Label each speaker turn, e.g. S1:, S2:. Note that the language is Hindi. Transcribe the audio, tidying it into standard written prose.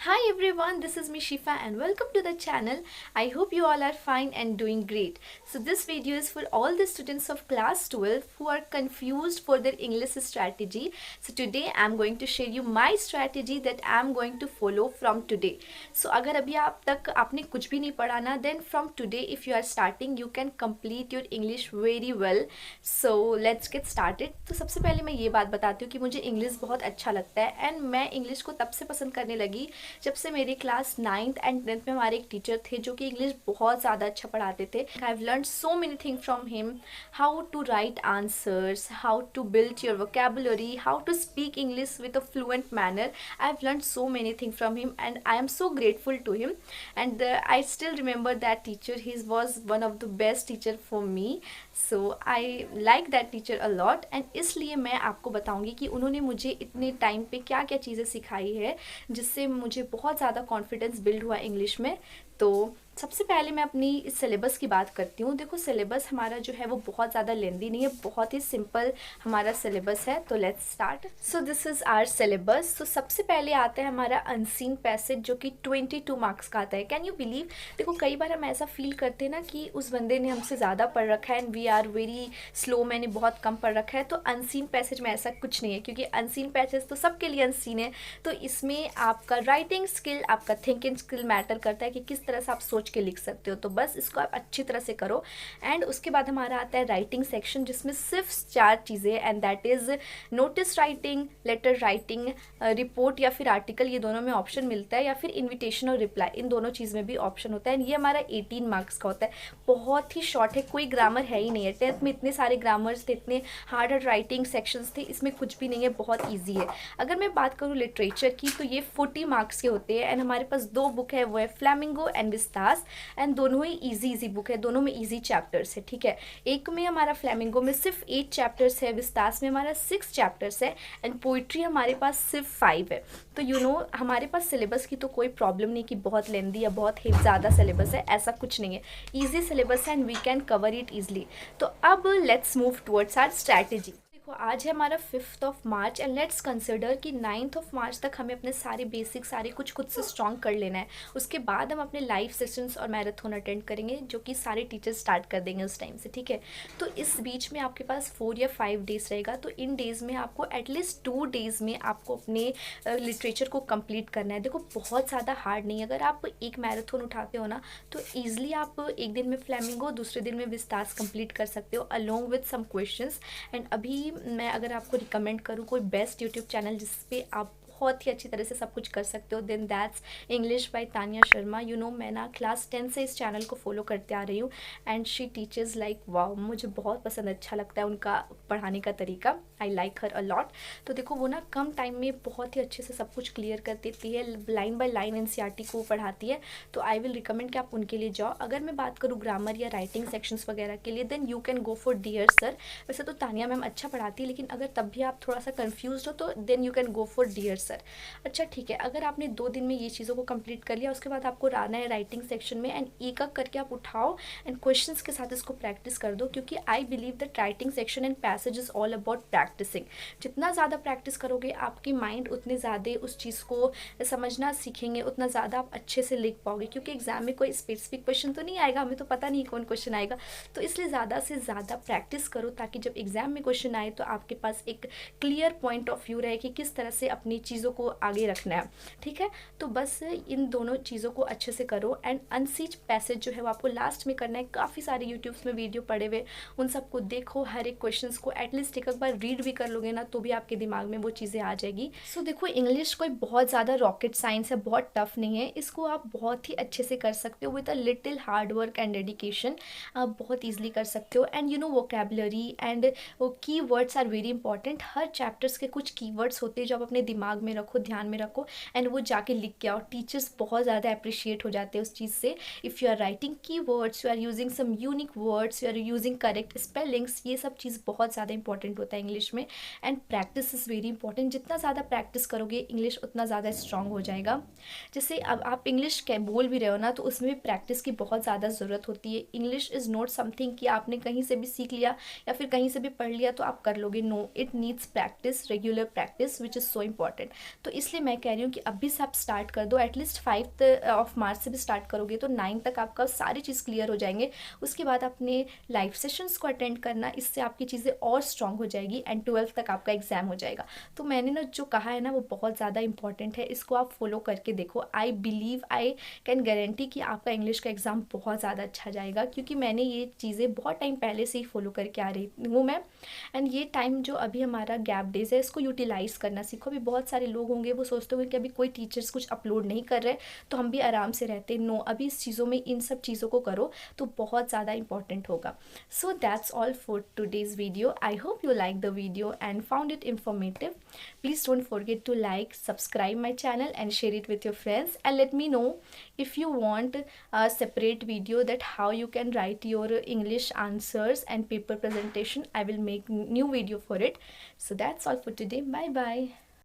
S1: Hi everyone, this is me Shifa and welcome to the channel. I hope you all are fine and doing great. So this video is for all the students of class 12 who are confused for their English strategy. So today I am going to share you my strategy that I am going to follow from today. So अगर अभी आप तक आपने कुछ भी नहीं पढ़ा ना, then from today if you are starting you can complete your English very well. So let's get started. तो सबसे पहले मैं ये बात बताती हूँ कि मुझे इंग्लिश बहुत अच्छा लगता है एंड मैं इंग्लिश को तब से पसंद करने लगी जब से मेरी क्लास 9th एंड 10th में हमारे एक टीचर थे जो कि इंग्लिश बहुत ज़्यादा अच्छा पढ़ाते थे. I have learn so many thing from him, how to write answers, how to build your vocabulary, how to speak English with a fluent manner. I have learn so many thing from him and I am so grateful to him and I still remember that teacher. He was one of the best teacher for me, so I like that teacher a lot and इसलिए मैं आपको बताऊंगी कि उन्होंने मुझे इतने टाइम पे क्या क्या चीज़ें सिखाई है जिससे मुझे बहुत ज़्यादा कॉन्फिडेंस बिल्ड हुआ इंग्लिश में. तो सबसे पहले मैं अपनी इस सिलेबस की बात करती हूँ. देखो सिलेबस हमारा जो है वो बहुत ज़्यादा लेंदी नहीं है, बहुत ही सिंपल हमारा सिलेबस है. तो let's start. So this is our syllabus. तो सबसे पहले आता है हमारा अनसीन पैसेज जो कि 22 मार्क्स का आता है. Can you believe? देखो कई बार हम ऐसा फील करते हैं ना कि उस बंदे ने हमसे ज़्यादा पढ़ रखा है and we are very slow, मैंने बहुत कम पढ़ रखा है. तो अनसीन पैसेज में ऐसा कुछ नहीं है क्योंकि अनसीन पैसेज तो सबके लिए अनसीन है. तो इसमें आपका राइटिंग स्किल, आपका थिंकिंग स्किल मैटर करता है कि किस तरह से आप सोच के लिख सकते हो. तो बस इसको आप अच्छी तरह से करो. एंड उसके बाद हमारा आता है राइटिंग सेक्शन जिसमें सिर्फ 4 चीज़ें and that is notice writing, letter writing, report या फिर आर्टिकल. ये दोनों में ऑप्शन मिलता है या फिर इन्विटेशन और रिप्लाई, इन दोनों चीज़ में भी ऑप्शन होता है. एंड ये हमारा 18 मार्क्स का होता है. बहुत ही शॉर्ट है, कोई ग्रामर है ही नहीं है. 10th में इतने सारे ग्रामर्स थे, इतने हार्ड राइटिंग सेक्शंस थे, इसमें कुछ भी नहीं है, बहुत ईजी है. अगर मैं बात करूँ लिटरेचर की तो ये 40 मार्क्स के होते हैं एंड हमारे पास 2 बुक है, वो है फ्लैमिंगो एंड विस्तास. एंड दोनों ही इजी बुक है, दोनों में इजी चैप्टर्स है. ठीक है, एक में हमारा फ्लैमिंगो में सिर्फ 8 चैप्टर्स है, विस्तास में हमारा 6 चैप्टर्स है एंड पोइट्री हमारे पास सिर्फ 5 है. तो हमारे पास सिलेबस की तो कोई प्रॉब्लम नहीं कि बहुत लेंदी या बहुत ही ज़्यादा सिलेबस है, ऐसा कुछ नहीं है. ईजी सिलेबस है and we can cover it easily. तो अब let's move towards our strategy. आज है हमारा 5th of March and let's consider कि 9th ऑफ मार्च तक हमें अपने सारे बेसिक सारे कुछ खुद से स्ट्रॉन्ग कर लेना है. उसके बाद हम अपने लाइव सेशंस और मैराथन अटेंड करेंगे जो कि सारे टीचर्स स्टार्ट कर देंगे उस टाइम से. ठीक है, तो इस बीच में आपके पास 4 या 5 डेज रहेगा. तो इन डेज़ में आपको एटलीस्ट 2 डेज़ में आपको अपने लिटरेचर को कंप्लीट करना है. देखो बहुत ज़्यादा हार्ड नहीं है. अगर आप एक मैराथन उठाते हो ना तो ईजिली आप एक दिन में फ्लैमिंगो, दूसरे दिन में विस्तास कंप्लीट कर सकते हो along with some questions. And अभी मैं अगर आपको रिकमेंड करूँ कोई बेस्ट यूट्यूब चैनल जिस पे आप बहुत ही अच्छी तरह से सब कुछ कर सकते हो, then that's English by Tania Sharma. मैं ना क्लास 10 से इस चैनल को फॉलो करते आ रही हूँ and she teachers like wow. मुझे बहुत पसंद, अच्छा लगता है उनका पढ़ाने का तरीका. I like her a lot. तो देखो वो ना कम टाइम में बहुत ही अच्छे से सब कुछ क्लियर कर देती है, लाइन बाय लाइन एनसीईआरटी को पढ़ाती है. तो आई विल रिकमेंड कि आप उनके लिए जाओ. अगर मैं बात करूँ ग्रामर या राइटिंग सेक्शंस वगैरह के लिए then you can go for dear sir. वैसे तो तानिया मैम अच्छा पढ़ाती है लेकिन अगर तब भी आप थोड़ा सा कन्फ्यूज हो तो then you can go for dear sir. अच्छा ठीक है, अगर आपने 2 दिन में ये चीज़ों को कंप्लीट कर लिया उसके बाद आपको आना है राइटिंग सेक्शन में एंड एक एक करके आप उठाओ एंड क्वेश्चंस के साथ इसको प्रैक्टिस कर दो क्योंकि I believe that writing section and passage is all about practicing. जितना ज़्यादा प्रैक्टिस करोगे आपकी माइंड उतने ज़्यादा उस चीज़ को समझना सीखेंगे, उतना ज़्यादा आप अच्छे से लिख पाओगे. क्योंकि एग्जाम में कोई स्पेसिफिक क्वेश्चन तो नहीं आएगा, हमें तो पता नहीं कौन क्वेश्चन आएगा. तो इसलिए ज़्यादा से ज़्यादा प्रैक्टिस करो ताकि जब एग्जाम में क्वेश्चन आए तो आपके पास एक क्लियर पॉइंट ऑफ व्यू रहे कि किस तरह से अपनी चीज़ों को आगे रखना है. ठीक है, तो बस इन दोनों चीज़ों को अच्छे से करो. एंड अनसीज पैसेज जो है वो आपको लास्ट में करना है. काफ़ी सारे यूट्यूब्स में वीडियो पड़े हुए, उन सबको देखो, हर एक क्वेश्चंस को एटलीस्ट एक बार रीड भी कर लोगे ना तो भी आपके दिमाग में वो चीज़ें आ जाएगी. सो देखो इंग्लिश कोई बहुत ज़्यादा रॉकेट साइंस है, बहुत टफ नहीं है. इसको आप बहुत ही अच्छे से कर सकते हो with a little hard work and dedication. आप बहुत ईजिली कर सकते हो. And vocabulary and key words are very important. हर चैप्टर्स के कुछ की वर्ड्स होते हैं जो आप अपने दिमाग में रखो, ध्यान में रखो एंड वो जाके लिख के आओ. टीचर्स बहुत ज़्यादा अप्रिशिएट हो जाते हैं उस चीज़ से. If you are writing key words, you are using some unique words, you are using correct spellings, ये सब चीज़ बहुत ज़्यादा इंपॉर्टेंट होता है इंग्लिश इंग्लिश में। And practice is very important, जितना ज़्यादा प्रैक्टिस करोगे इंग्लिश उतना ज़्यादा स्ट्रांग हो जाएगा। जैसे अब आप इंग्लिश बोल भी रहे हो ना, तो उसमें भी प्रैक्टिस की बहुत ज़्यादा ज़रूरत होती है। इंग्लिश इज़ नॉट समथिंग कि आपने कहीं से भी सीख लिया या फिर कहीं से भी पढ़ लिया तो आप कर लोगे। No, it needs practice, regular practice, which is so important. तो इसलिए मैं कह रही हूँ कि अभी से आप स्टार्ट कर दो। एटलीस्ट 5 मार्च से भी स्टार्ट करोगे तो 9 तक आपका सारी चीज़ क्लियर हो जाएंगे। उसके बाद अपने लाइव सेशंस को अटेंड करना, इससे आपकी चीज़ें और स्ट्रांग हो जाएगी एंड 12th तक आपका एग्जाम हो जाएगा। तो मैंने ना जो कहा है ना वो बहुत ज़्यादा इंपॉर्टेंट है, इसको आप फॉलो करके देखो। I believe, I can guarantee कि आपका इंग्लिश का एग्ज़ाम बहुत ज़्यादा अच्छा जाएगा, क्योंकि मैंने ये चीज़ें बहुत टाइम पहले से ही फॉलो करके आ रही हूँ मैं। एंड ये टाइम जो अभी हमारा गैप डेज है, इसको यूटिलाइज़ करना सीखो। अभी बहुत सारे लोग होंगे वो सोचते होंगे कि अभी कोई टीचर्स कुछ अपलोड नहीं कर रहे तो हम भी आराम से रहते। नो, अभी इस चीज़ों में, इन सब चीज़ों को करो तो बहुत ज़्यादा इंपॉर्टेंट होगा। So that's all for today's video. I hope you like the video and found it informative. Please don't forget to like, subscribe my channel and share it with your friends, and let me know if you want a separate video that how you can write your English answers and paper presentation. I will make new video for it. So that's all for today. Bye bye.